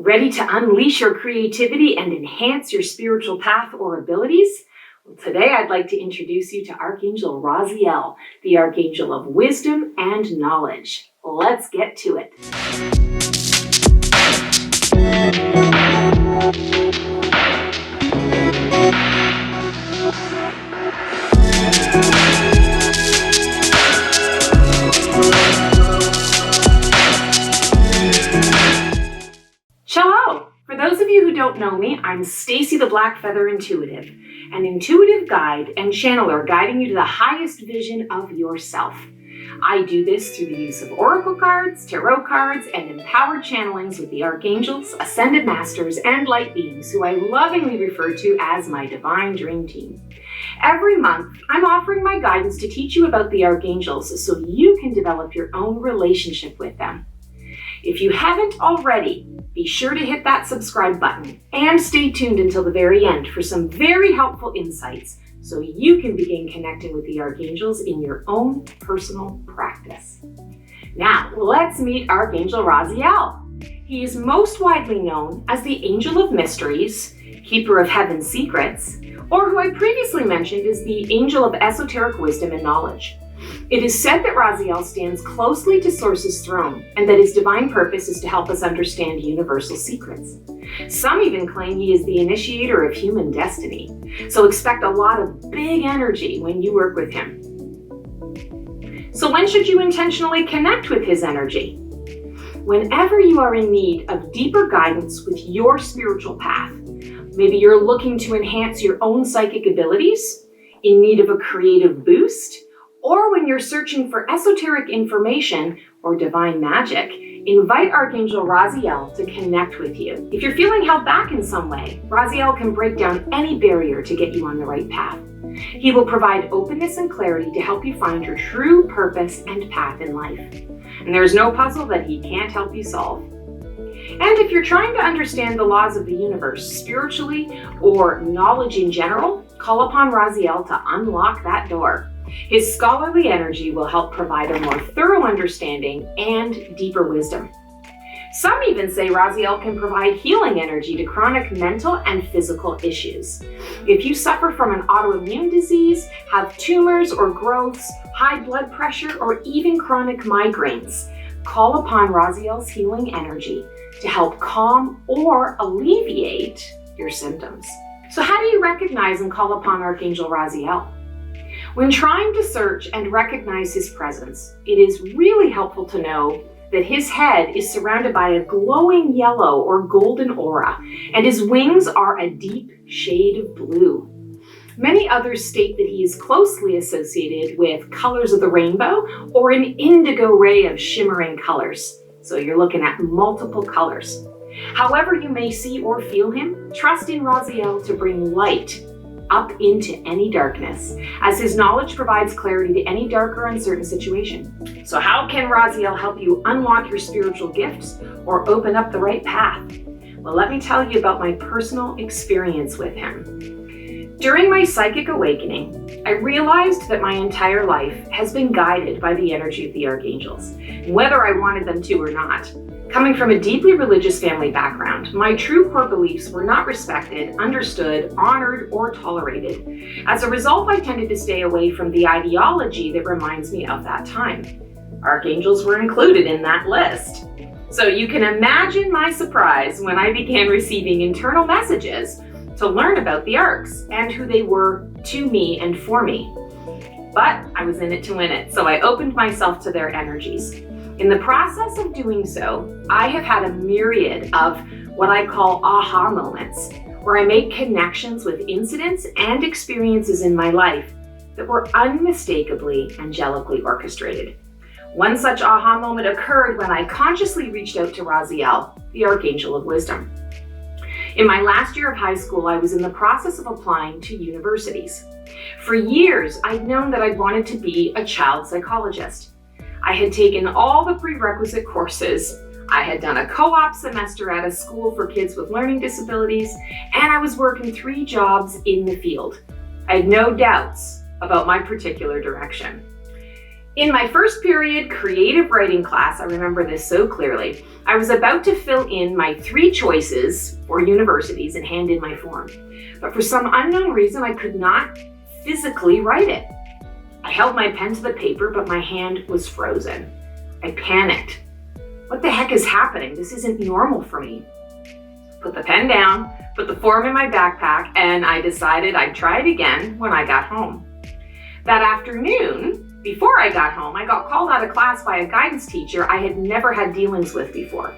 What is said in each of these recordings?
Ready to unleash your creativity and enhance your spiritual path or abilities? Well, today I'd like to introduce you to Archangel Raziel, the Archangel of wisdom and knowledge. Let's get to it. Hello! For those of you who don't know me, I'm Stacy the Black Feather Intuitive, an intuitive guide and channeler guiding you to the highest vision of yourself. I do this through the use of oracle cards, tarot cards, and empowered channelings with the Archangels, Ascended Masters, and Light Beings, who I lovingly refer to as my Divine Dream Team. Every month, I'm offering my guidance to teach you about the Archangels so you can develop your own relationship with them. If you haven't already, be sure to hit that subscribe button and stay tuned until the very end for some very helpful insights so you can begin connecting with the Archangels in your own personal practice. Now, let's meet Archangel Raziel. He is most widely known as the Angel of Mysteries, Keeper of Heaven's Secrets, or who I previously mentioned is the Angel of Esoteric Wisdom and Knowledge. It is said that Raziel stands closely to Source's throne and that his divine purpose is to help us understand universal secrets. Some even claim he is the initiator of human destiny, so expect a lot of big energy when you work with him. So when should you intentionally connect with his energy? Whenever you are in need of deeper guidance with your spiritual path, maybe you're looking to enhance your own psychic abilities, in need of a creative boost, or when you're searching for esoteric information or divine magic, invite Archangel Raziel to connect with you. If you're feeling held back in some way, Raziel can break down any barrier to get you on the right path. He will provide openness and clarity to help you find your true purpose and path in life. And there's no puzzle that he can't help you solve. And if you're trying to understand the laws of the universe spiritually or knowledge in general, call upon Raziel to unlock that door. His scholarly energy will help provide a more thorough understanding and deeper wisdom. Some even say Raziel can provide healing energy to chronic mental and physical issues. If you suffer from an autoimmune disease, have tumors or growths, high blood pressure, or even chronic migraines, call upon Raziel's healing energy to help calm or alleviate your symptoms. So how do you recognize and call upon Archangel Raziel? When trying to search and recognize his presence, it is really helpful to know that his head is surrounded by a glowing yellow or golden aura, and his wings are a deep shade of blue. Many others state that he is closely associated with colors of the rainbow or an indigo ray of shimmering colors. So you're looking at multiple colors. However you may see or feel him, trust in Raziel to bring light up into any darkness, as his knowledge provides clarity to any dark or uncertain situation. So how can Raziel help you unlock your spiritual gifts or open up the right path? Well, let me tell you about my personal experience with him. During my psychic awakening, I realized that my entire life has been guided by the energy of the Archangels, whether I wanted them to or not. Coming from a deeply religious family background, my true core beliefs were not respected, understood, honored, or tolerated. As a result, I tended to stay away from the ideology that reminds me of that time. Archangels were included in that list. So you can imagine my surprise when I began receiving internal messages to learn about the Arcs and who they were to me and for me. But I was in it to win it, so I opened myself to their energies. In the process of doing so, I have had a myriad of what I call aha moments, where I make connections with incidents and experiences in my life that were unmistakably angelically orchestrated. One such aha moment occurred when I consciously reached out to Raziel, the Archangel of Wisdom. In my last year of high school, I was in the process of applying to universities. For years, I'd known that I'd wanted to be a child psychologist. I had taken all the prerequisite courses. I had done a co-op semester at a school for kids with learning disabilities, and I was working 3 jobs in the field. I had no doubts about my particular direction. In my first period creative writing class, I remember this so clearly, I was about to fill in my 3 choices for universities and hand in my form. But for some unknown reason, I could not physically write it. I held my pen to the paper, but my hand was frozen. I panicked. What the heck is happening? This isn't normal for me. Put the pen down, put the form in my backpack, and I decided I'd try it again when I got home. That afternoon, before I got home, I got called out of class by a guidance teacher I had never had dealings with before.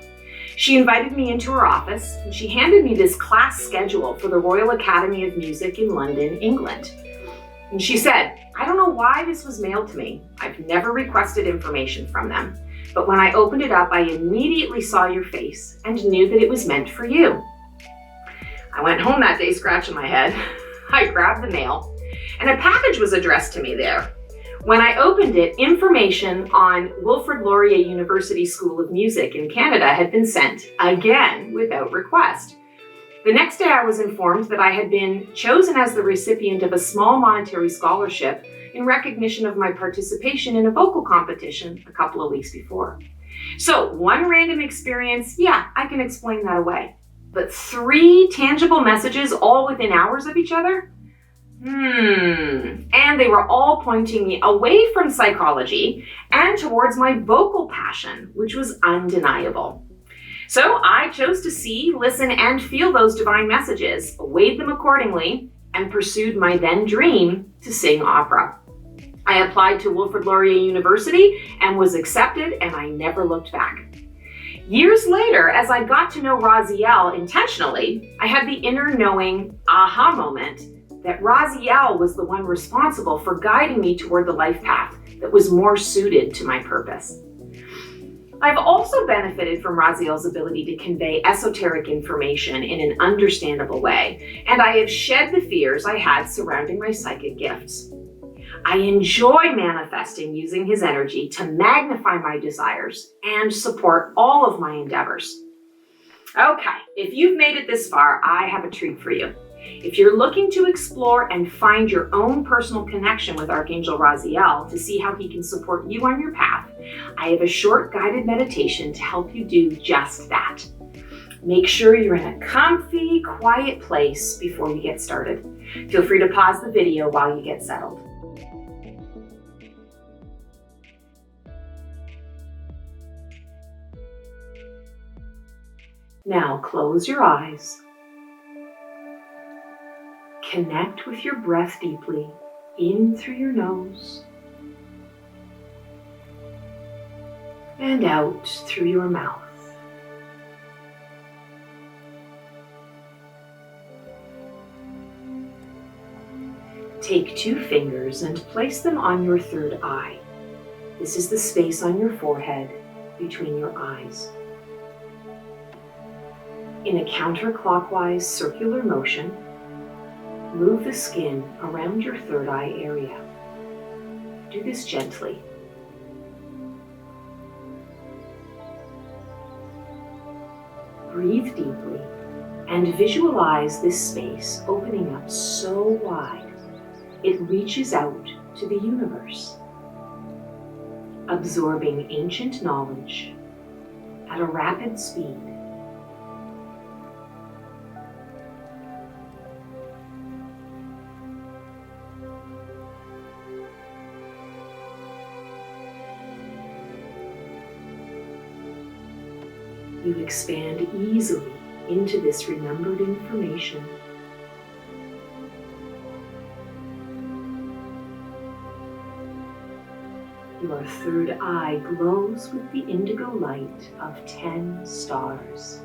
She invited me into her office, and she handed me this class schedule for the Royal Academy of Music in London, England. And she said, I don't know why this was mailed to me. I've never requested information from them. But when I opened it up, I immediately saw your face and knew that it was meant for you. I went home that day scratching my head. I grabbed the mail, and a package was addressed to me there. When I opened it, information on Wilfrid Laurier University School of Music in Canada had been sent, again without request. The next day I was informed that I had been chosen as the recipient of a small monetary scholarship in recognition of my participation in a vocal competition a couple of weeks before. So one random experience, yeah, I can explain that away. But 3 tangible messages all within hours of each other? And they were all pointing me away from psychology and towards my vocal passion, which was undeniable. So I chose to see, listen, and feel those divine messages, weighed them accordingly, and pursued my then dream to sing opera. I applied to Wilfrid Laurier University and was accepted, and I never looked back. Years later, as I got to know Raziel intentionally, I had the inner knowing aha moment that Raziel was the one responsible for guiding me toward the life path that was more suited to my purpose. I've also benefited from Raziel's ability to convey esoteric information in an understandable way, and I have shed the fears I had surrounding my psychic gifts. I enjoy manifesting using his energy to magnify my desires and support all of my endeavors. Okay, if you've made it this far, I have a treat for you. If you're looking to explore and find your own personal connection with Archangel Raziel to see how he can support you on your path, I have a short guided meditation to help you do just that. Make sure you're in a comfy, quiet place before you get started. Feel free to pause the video while you get settled. Now close your eyes. Connect with your breath deeply, in through your nose and out through your mouth. Take 2 fingers and place them on your third eye. This is the space on your forehead between your eyes. In a counterclockwise circular motion, move the skin around your third eye area. Do this gently. Breathe deeply and visualize this space opening up so wide it reaches out to the universe, absorbing ancient knowledge at a rapid speed. You expand easily into this remembered information. Your third eye glows with the indigo light of 10 stars.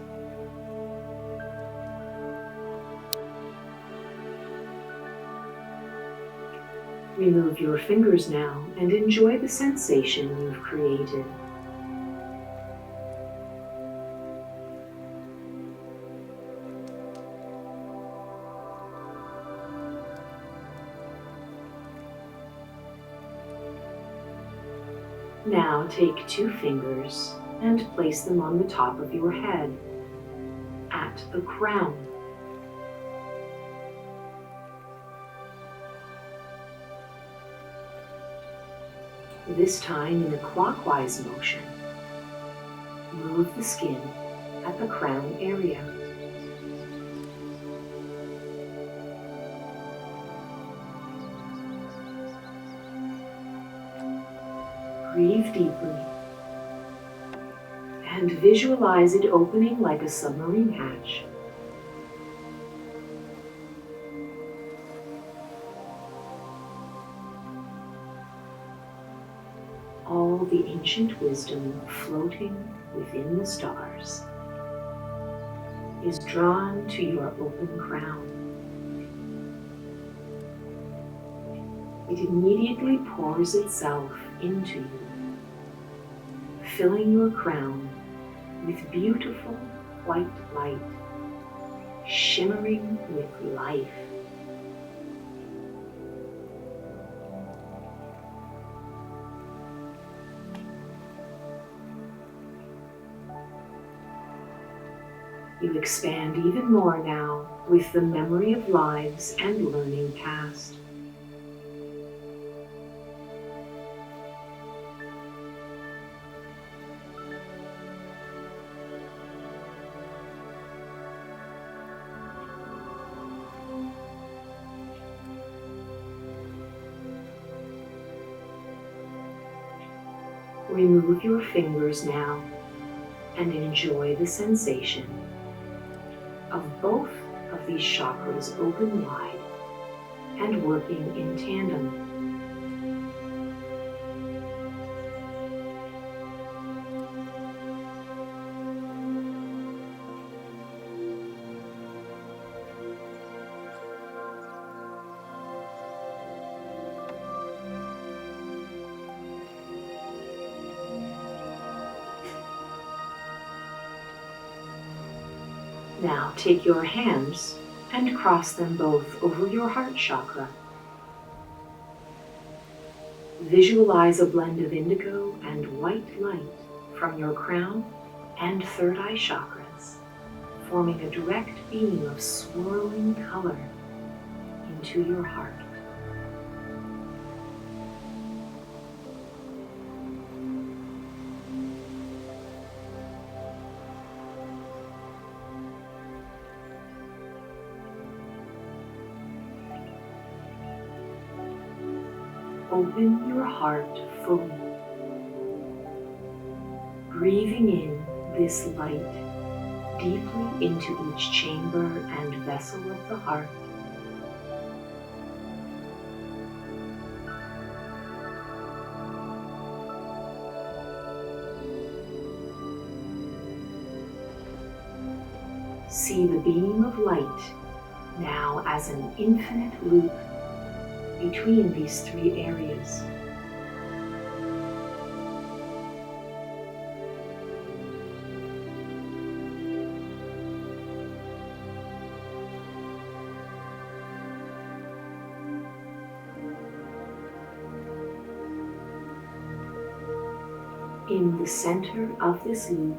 Remove your fingers now and enjoy the sensation you've created. Now take 2 fingers and place them on the top of your head, at the crown. this time in a clockwise motion. Move the skin at the crown area. Breathe deeply and visualize it opening like a submarine hatch. All the ancient wisdom floating within the stars is drawn to your open crown. It immediately pours itself into you, filling your crown with beautiful white light, shimmering with life. You expand even more now with the memory of lives and learning past. Remove your fingers now and enjoy the sensation of both of these chakras open wide and working in tandem. Now take your hands and cross them both over your heart chakra. Visualize a blend of indigo and white light from your crown and third eye chakras, forming a direct beam of swirling color into your heart. Open your heart fully, breathing in this light deeply into each chamber and vessel of the heart. See the beam of light now as an infinite loop between these three areas. In the center of this loop,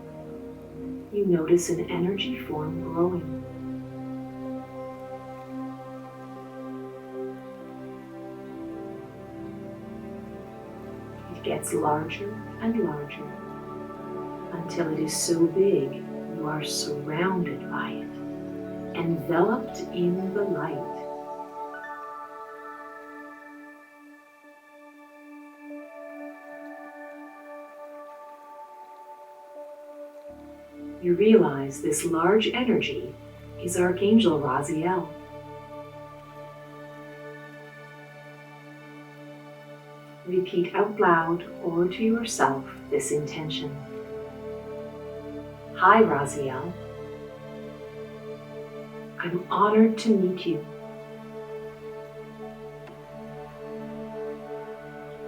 you notice an energy form growing. It gets larger and larger until it is so big you are surrounded by it, enveloped in the light. You realize this large energy is Archangel Raziel. Repeat out loud or to yourself this intention. Hi, Raziel. I'm honored to meet you.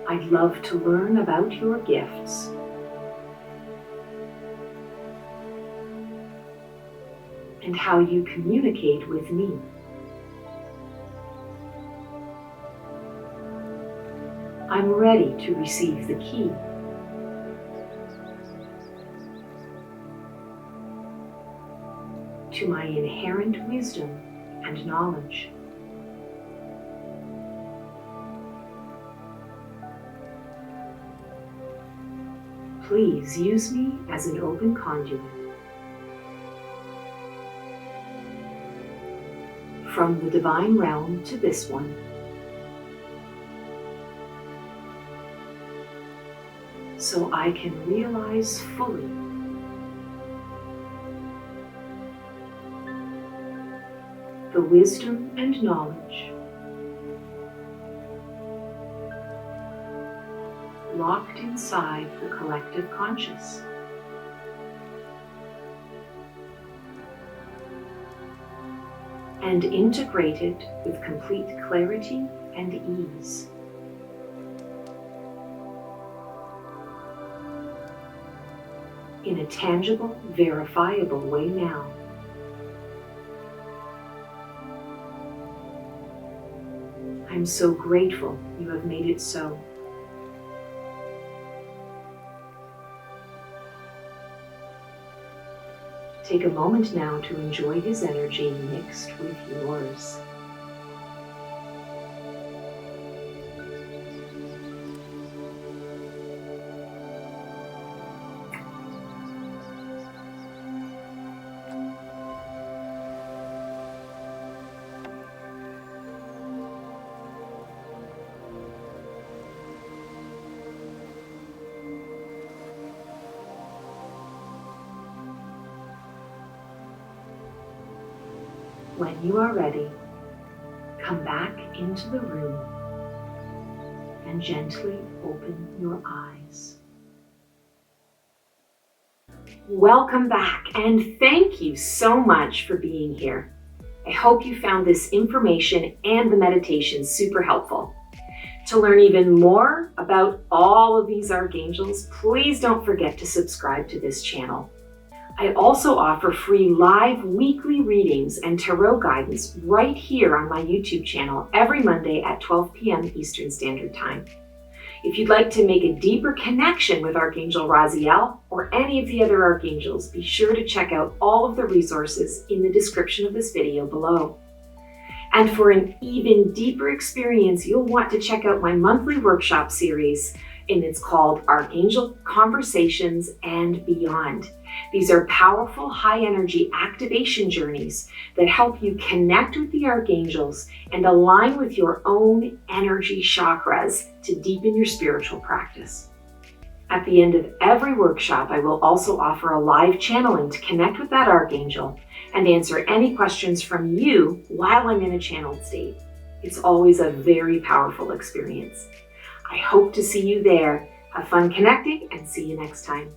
I'd love to learn about your gifts. And how you communicate with me. I'm ready to receive the key. To my inherent wisdom and knowledge. Please use me as an open conduit from the divine realm to this one. So I can realize fully the wisdom and knowledge locked inside the collective conscious. And integrated with complete clarity and ease. In a tangible, verifiable way now. I'm so grateful you have made it so. Take a moment now to enjoy his energy mixed with yours. When you are ready, come back into the room and gently open your eyes. Welcome back, and thank you so much for being here. I hope you found this information and the meditation super helpful. To learn even more about all of these archangels, please don't forget to subscribe to this channel. I also offer free live weekly readings and tarot guidance right here on my YouTube channel every Monday at 12 p.m. Eastern Standard Time. If you'd like to make a deeper connection with Archangel Raziel or any of the other archangels, be sure to check out all of the resources in the description of this video below. And for an even deeper experience, you'll want to check out my monthly workshop series, and it's called Archangel Conversations and Beyond. These are powerful, high-energy activation journeys that help you connect with the archangels and align with your own energy chakras to deepen your spiritual practice. At the end of every workshop, I will also offer a live channeling to connect with that archangel and answer any questions from you while I'm in a channeled state. It's always a very powerful experience. I hope to see you there. Have fun connecting and see you next time.